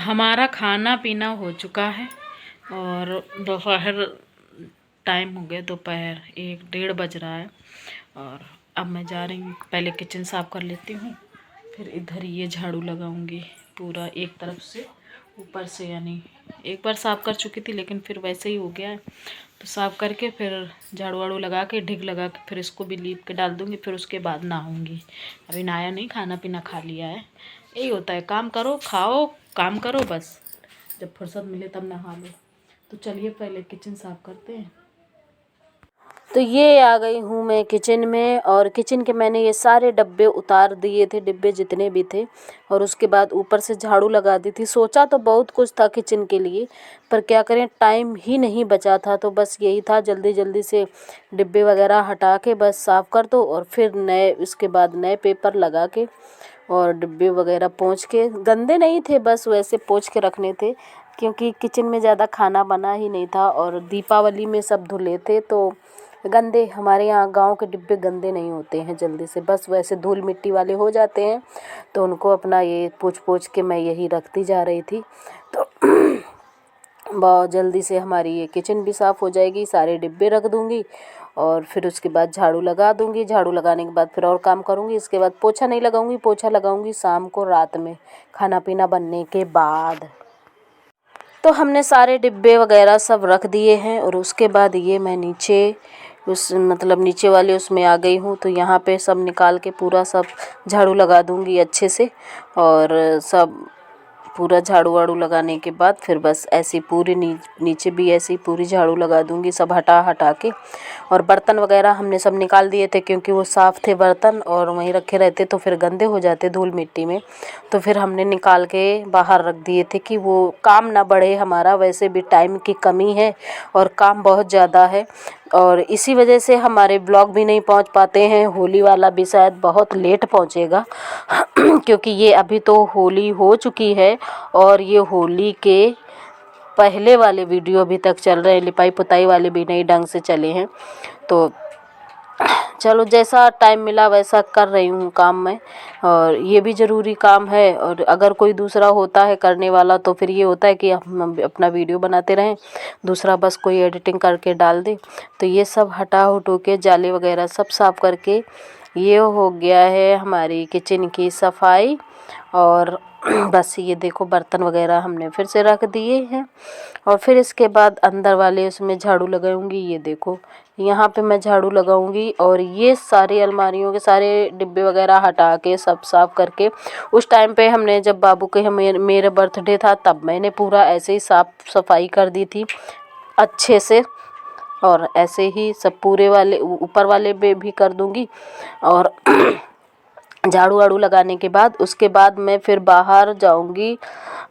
हमारा खाना पीना हो चुका है और दोपहर टाइम हो गया, दोपहर 1-1:30 बज रहा है। और अब मैं जा रही हूँ, पहले किचन साफ़ कर लेती हूँ, फिर इधर ये झाड़ू लगाऊंगी पूरा एक तरफ से ऊपर से, यानी एक बार साफ़ कर चुकी थी लेकिन फिर वैसे ही हो गया है। तो साफ़ करके फिर झाड़ू वाड़ू लगा के ढिग लगा के फिर इसको भी लीप के डाल दूँगी, फिर उसके बाद नहाऊँगी। अभी नहाया नहीं, खाना पीना खा लिया है। यही होता है, काम करो, खाओ, काम करो, बस जब फुर्सत मिले तब नहा लो। तो चलिए पहले किचन साफ़ करते हैं। तो ये आ गई हूँ मैं किचन में, और किचन के मैंने ये सारे डब्बे उतार दिए थे, डिब्बे जितने भी थे, और उसके बाद ऊपर से झाड़ू लगा दी थी। सोचा तो बहुत कुछ था किचन के लिए, पर क्या करें, टाइम ही नहीं बचा था। तो बस यही था, जल्दी जल्दी से डिब्बे वगैरह हटा के बस साफ़ कर दो, और फिर नए उसके बाद नए पेपर लगा के और डिब्बे वगैरह पोंछ के, गंदे नहीं थे, बस वैसे पोंछ के रखने थे, क्योंकि किचन में ज़्यादा खाना बना ही नहीं था और दीपावली में सब धुले थे। तो गंदे, हमारे यहाँ गांव के डिब्बे गंदे नहीं होते हैं जल्दी से, बस वैसे धूल मिट्टी वाले हो जाते हैं। तो उनको अपना ये पोंछ पोंछ के मैं यही रखती जा रही थी। तो बहुत जल्दी से हमारी ये किचन भी साफ़ हो जाएगी, सारे डिब्बे रख दूँगी और फिर उसके बाद झाड़ू लगा दूँगी। झाड़ू लगाने के बाद फिर और काम करूँगी। इसके बाद पोछा नहीं लगाऊँगी, पोछा लगाऊँगी शाम को, रात में खाना पीना बनने के बाद। तो हमने सारे डिब्बे वगैरह सब रख दिए हैं, और उसके बाद ये मैं नीचे नीचे वाले उसमें आ गई हूँ। तो यहाँ पे सब निकाल के पूरा सब झाड़ू लगा दूँगी अच्छे से, और सब पूरा झाड़ू वाड़ू लगाने के बाद फिर बस ऐसे पूरे नीचे भी ऐसे ही पूरी झाड़ू लगा दूँगी, सब हटा हटा के। और बर्तन वगैरह हमने सब निकाल दिए थे, क्योंकि वो साफ़ थे बर्तन और वहीं रखे रहते तो फिर गंदे हो जाते धूल मिट्टी में। तो फिर हमने निकाल के बाहर रख दिए थे कि वो काम ना बढ़े हमारा, वैसे भी टाइम की कमी है और काम बहुत ज़्यादा है, और इसी वजह से हमारे ब्लॉग भी नहीं पहुंच पाते हैं। होली वाला भी शायद बहुत लेट पहुंचेगा क्योंकि ये अभी तो होली हो चुकी है और ये होली के पहले वाले वीडियो अभी तक चल रहे हैं, लिपाई पुताई वाले भी नहीं ढंग से चले हैं। तो चलो, जैसा टाइम मिला वैसा कर रही हूँ काम में, और ये भी ज़रूरी काम है। और अगर कोई दूसरा होता है करने वाला तो फिर ये होता है कि हम अपना वीडियो बनाते रहें, दूसरा बस कोई एडिटिंग करके डाल दे। तो ये सब हटा हटो के जाले वगैरह सब साफ़ करके ये हो गया है हमारी किचन की सफाई। और बस ये देखो, बर्तन वगैरह हमने फिर से रख दिए हैं, और फिर इसके बाद अंदर वाले उसमें झाड़ू लगाऊंगी। ये देखो, यहाँ पे मैं झाड़ू लगाऊंगी, और ये सारी अलमारियों के सारे डिब्बे वगैरह हटा के सब साफ़ करके, उस टाइम पे हमने जब बाबू के मेरा बर्थडे था तब मैंने पूरा ऐसे ही साफ़ सफाई कर दी थी अच्छे से, और ऐसे ही सब पूरे वाले ऊपर वाले भी कर दूंगी। और झाड़ू वाड़ू लगाने के बाद उसके बाद मैं फिर बाहर जाऊंगी,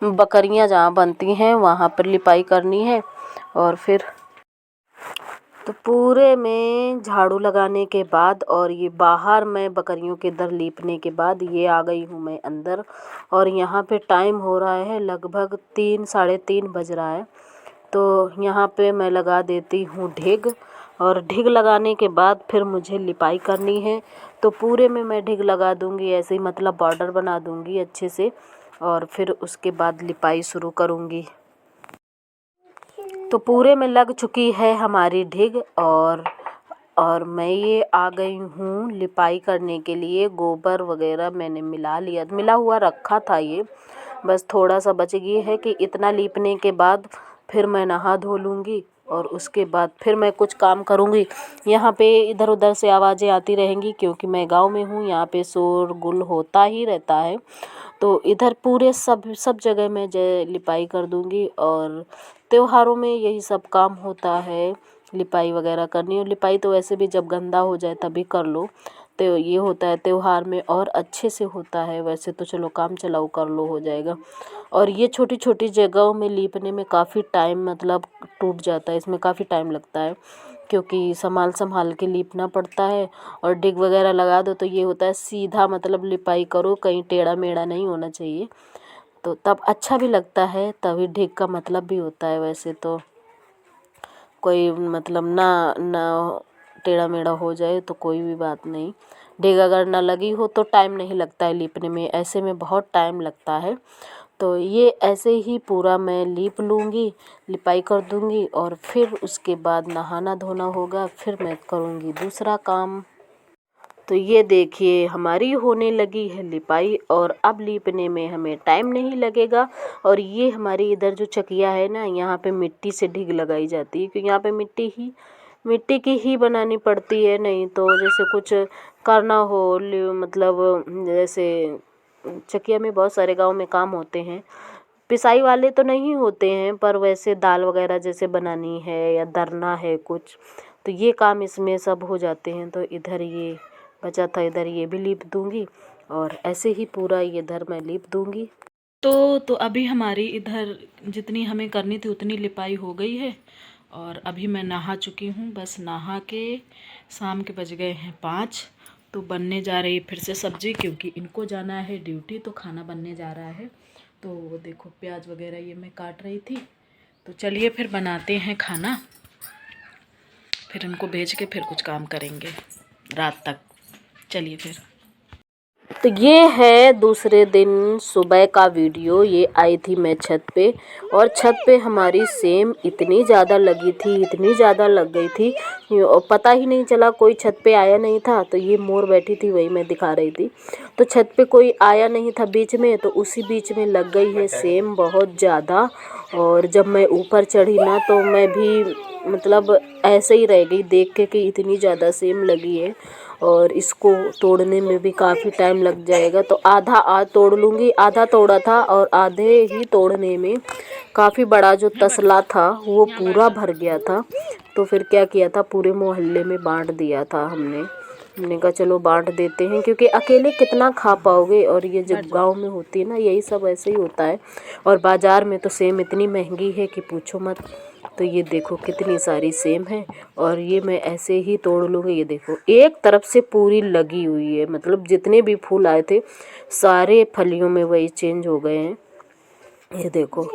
बकरियां जहाँ बनती हैं वहाँ पर लिपाई करनी है। और फिर तो पूरे में झाड़ू लगाने के बाद, और ये बाहर मैं बकरियों के दर लीपने के बाद ये आ गई हूँ मैं अंदर। और यहाँ पे टाइम हो रहा है लगभग 3-3:30 बज रहा है। तो यहाँ पे मैं लगा देती हूँ ढिग, और ढिग लगाने के बाद फिर मुझे लिपाई करनी है। तो पूरे में मैं ढिग लगा दूँगी ऐसे ही, मतलब बॉर्डर बना दूँगी अच्छे से, और फिर उसके बाद लिपाई शुरू करूँगी। तो पूरे में लग चुकी है हमारी ढिग, और मैं ये आ गई हूँ लिपाई करने के लिए। गोबर वगैरह मैंने मिला हुआ रखा था, ये बस थोड़ा सा बच गई है कि इतना लीपने के बाद फिर मैं नहा धो लूँगी, और उसके बाद फिर मैं कुछ काम करूँगी। यहाँ पे इधर उधर से आवाज़ें आती रहेंगी क्योंकि मैं गांव में हूँ, यहाँ पे शोर गुल होता ही रहता है। तो इधर पूरे सब जगह मैं लिपाई कर दूँगी, और त्योहारों में यही सब काम होता है, लिपाई वगैरह करनी। और लिपाई तो वैसे भी जब गंदा हो जाए तभी कर लो, तो ये होता है त्यौहार में और अच्छे से होता है। वैसे तो चलो काम चलाओ कर लो, हो जाएगा। और ये छोटी छोटी जगहों में लीपने में काफ़ी टाइम मतलब टूट जाता है, इसमें काफ़ी टाइम लगता है क्योंकि संभाल के लीपना पड़ता है। और डिग वगैरह लगा दो तो ये होता है सीधा, मतलब लिपाई करो, कहीं टेढ़ा मेढ़ा नहीं होना चाहिए, तो तब अच्छा भी लगता है, तभी डिग का मतलब भी होता है। वैसे तो कोई मतलब ना टेढ़ा मेढ़ा हो जाए तो कोई भी बात नहीं, डिग अगर ना लगी हो तो टाइम नहीं लगता है लीपने में, ऐसे में बहुत टाइम लगता है। तो ये ऐसे ही पूरा मैं लीप लूँगी, लिपाई कर दूँगी और फिर उसके बाद नहाना धोना होगा, फिर मैं करूँगी दूसरा काम। तो ये देखिए हमारी होने लगी है लिपाई और अब लीपने में हमें टाइम नहीं लगेगा। और ये हमारी इधर जो चकिया है ना, यहाँ पे मिट्टी से ढिग लगाई जाती है, क्योंकि यहाँ पे मिट्टी की ही बनानी पड़ती है। नहीं तो जैसे कुछ करना हो मतलब जैसे चकिया में बहुत सारे गांव में काम होते हैं, पिसाई वाले तो नहीं होते हैं, पर वैसे दाल वगैरह जैसे बनानी है या दरना है कुछ, तो ये काम इसमें सब हो जाते हैं। तो इधर ये बचा था, इधर ये भी लीप दूंगी और ऐसे ही पूरा ये इधर मैं लीप दूंगी। तो अभी हमारी इधर जितनी हमें करनी थी उतनी लिपाई हो गई है और अभी मैं नहा चुकी हूँ। बस नहा के शाम के बज गए हैं 5। तो बनने जा रही है फिर से सब्जी, क्योंकि इनको जाना है ड्यूटी, तो खाना बनने जा रहा है। तो वो देखो प्याज वगैरह ये मैं काट रही थी। तो चलिए फिर बनाते हैं खाना, फिर इनको भेज के फिर कुछ काम करेंगे रात तक। चलिए फिर। तो ये है दूसरे दिन सुबह का वीडियो। ये आई थी मैं छत पे, और छत पे हमारी सेम इतनी ज़्यादा लगी थी, इतनी ज़्यादा लग गई थी और पता ही नहीं चला, कोई छत पे आया नहीं था। तो ये मोर बैठी थी, वही मैं दिखा रही थी। तो छत पे कोई आया नहीं था बीच में, तो उसी बीच में लग गई है सेम बहुत ज़्यादा। और जब मैं ऊपर चढ़ी ना, तो मैं भी मतलब ऐसे ही रह गई देख के कि इतनी ज़्यादा सेम लगी है और इसको तोड़ने में भी काफ़ी टाइम लग जाएगा। तो आधा आज तोड़ लूँगी, आधा तोड़ा था और आधे ही तोड़ने में काफ़ी बड़ा जो तसला था वो पूरा भर गया था। तो फिर क्या किया था, पूरे मोहल्ले में बांट दिया था हमने कहा चलो बांट देते हैं, क्योंकि अकेले कितना खा पाओगे। और ये जब गांव में होती है ना, यही सब ऐसे ही होता है। और बाज़ार में तो सेम इतनी महंगी है कि पूछो मत। तो ये देखो कितनी सारी सेम है और ये मैं ऐसे ही तोड़ लूँगी। ये देखो एक तरफ से पूरी लगी हुई है, मतलब जितने भी फूल आए थे सारे फलियों में वही चेंज हो गए हैं। ये देखो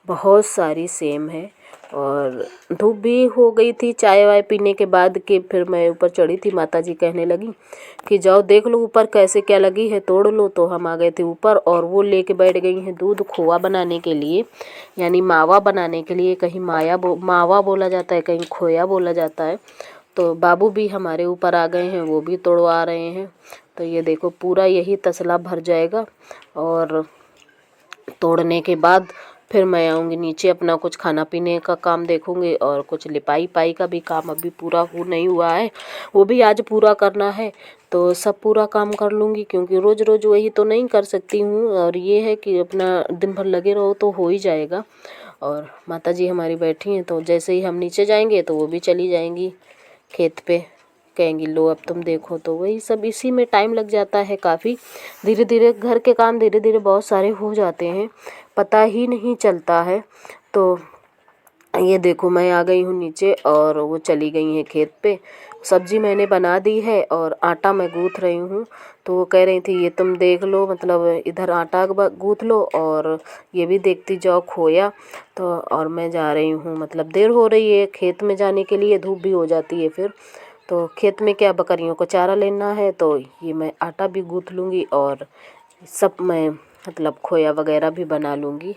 बहुत सारी सेम है। और धूप भी हो गई थी चाय वाय पीने के बाद के, फिर मैं ऊपर चढ़ी थी। माताजी कहने लगी कि जाओ देख लो ऊपर कैसे क्या लगी है, तोड़ लो। तो हम आ गए थे ऊपर और वो लेके बैठ गई हैं दूध खोआ बनाने के लिए, यानी मावा बनाने के लिए। कहीं मावा बोला जाता है, कहीं खोया बोला जाता है। तो बाबू भी हमारे ऊपर आ गए हैं, वो भी तोड़वा रहे हैं। तो ये देखो पूरा यही तसला भर जाएगा और तोड़ने के बाद फिर मैं आऊँगी नीचे, अपना कुछ खाना पीने का काम देखूँगी और कुछ लिपाई पाई का भी काम अभी पूरा नहीं हुआ है, वो भी आज पूरा करना है। तो सब पूरा काम कर लूँगी, क्योंकि रोज़ रोज़ वही तो नहीं कर सकती हूँ। और ये है कि अपना दिन भर लगे रहो तो हो ही जाएगा। और माताजी हमारी बैठी हैं, तो जैसे ही हम नीचे जाएंगे तो वो भी चली जाएंगी खेत पे, कहेंगी लो अब तुम देखो। तो वही सब इसी में टाइम लग जाता है काफ़ी। धीरे धीरे घर के काम धीरे धीरे बहुत सारे हो जाते हैं, पता ही नहीं चलता है। तो ये देखो मैं आ गई हूँ नीचे और वो चली गई हैं खेत पे। सब्जी मैंने बना दी है और आटा मैं गूँथ रही हूँ। तो वो कह रही थी ये तुम देख लो, मतलब इधर आटा गूँथ लो और ये भी देखती जाओ खोया। तो और मैं जा रही हूँ, मतलब देर हो रही है खेत में जाने के लिए, धूप भी हो जाती है फिर। तो खेत में क्या बकरियों को चारा लेना है, तो ये मैं आटा भी गूँथ लूँगी और सब मैं मतलब खोया वगैरह भी बना लूँगी।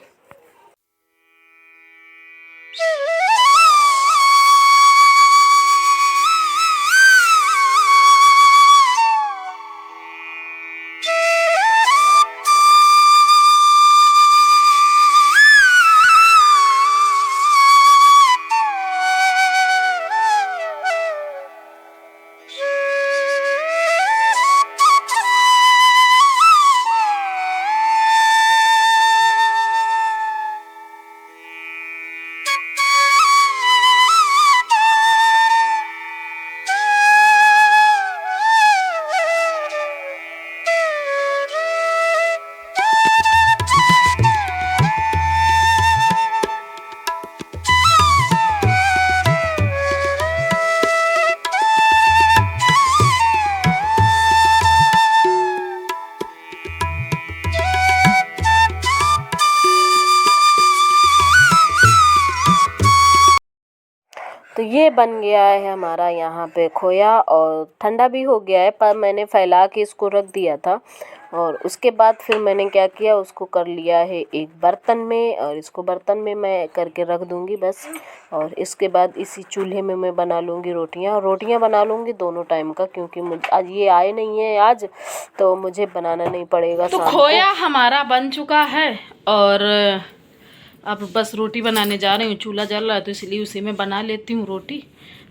तो ये बन गया है हमारा यहाँ पे खोया और ठंडा भी हो गया है, पर मैंने फैला के इसको रख दिया था। और उसके बाद फिर मैंने क्या किया, उसको कर लिया है एक बर्तन में, और इसको बर्तन में मैं करके रख दूँगी बस। और इसके बाद इसी चूल्हे में मैं बना लूँगी रोटियां, और रोटियां बना लूँगी दोनों टाइम का, क्योंकि मुझे आज ये आए नहीं है आज, तो मुझे बनाना नहीं पड़ेगा तो शाम खोया हमारा बन चुका है और अब बस रोटी बनाने जा रही हूँ। चूल्हा जल रहा है तो इसलिए उसी में बना लेती हूँ रोटी,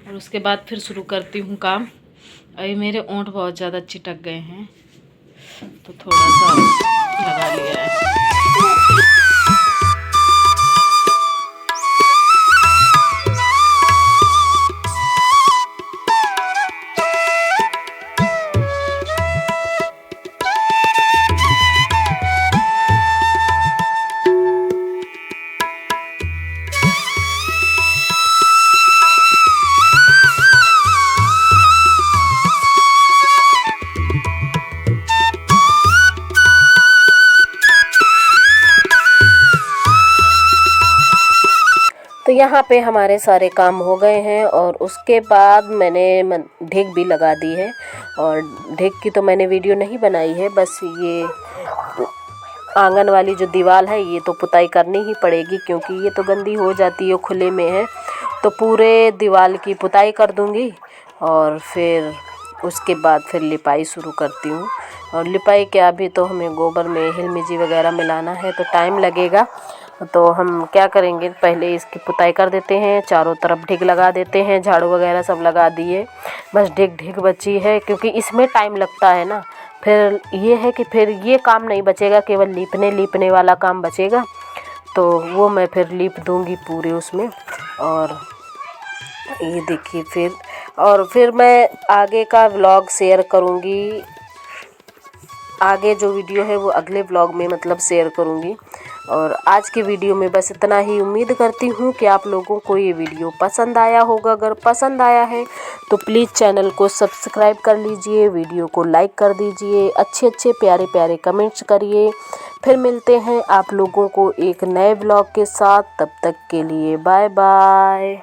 और उसके बाद फिर शुरू करती हूँ काम। अभी मेरे ओंठ बहुत ज़्यादा चिटक गए हैं तो थोड़ा सा लगा लिया है। तो यहाँ पे हमारे सारे काम हो गए हैं, और उसके बाद मैंने ढेक भी लगा दी है। और ढेक की तो मैंने वीडियो नहीं बनाई है, बस ये आंगन वाली जो दीवार है ये तो पुताई करनी ही पड़ेगी, क्योंकि ये तो गंदी हो जाती है, खुले में है। तो पूरे दीवार की पुताई कर दूँगी, और फिर उसके बाद फिर लिपाई शुरू करती हूँ। और लिपाई क्या, अभी तो हमें गोबर में हिलमिजी वगैरह मिलाना है तो टाइम लगेगा। तो हम क्या करेंगे, पहले इसकी पुताई कर देते हैं, चारों तरफ ढेक लगा देते हैं, झाड़ू वगैरह सब लगा दिए, बस ढेक बची है, क्योंकि इसमें टाइम लगता है ना। फिर ये है कि फिर ये काम नहीं बचेगा, केवल लीपने वाला काम बचेगा, तो वो मैं फिर लीप दूँगी पूरे उसमें। और ये देखिए फिर मैं आगे का व्लॉग शेयर करूँगी, आगे जो वीडियो है वो अगले व्लॉग में मतलब शेयर करूँगी। और आज के वीडियो में बस इतना ही। उम्मीद करती हूँ कि आप लोगों को ये वीडियो पसंद आया होगा। अगर पसंद आया है तो प्लीज़ चैनल को सब्सक्राइब कर लीजिए, वीडियो को लाइक कर दीजिए, अच्छे प्यारे कमेंट्स करिए। फिर मिलते हैं आप लोगों को एक नए व्लॉग के साथ, तब तक के लिए बाय बाय।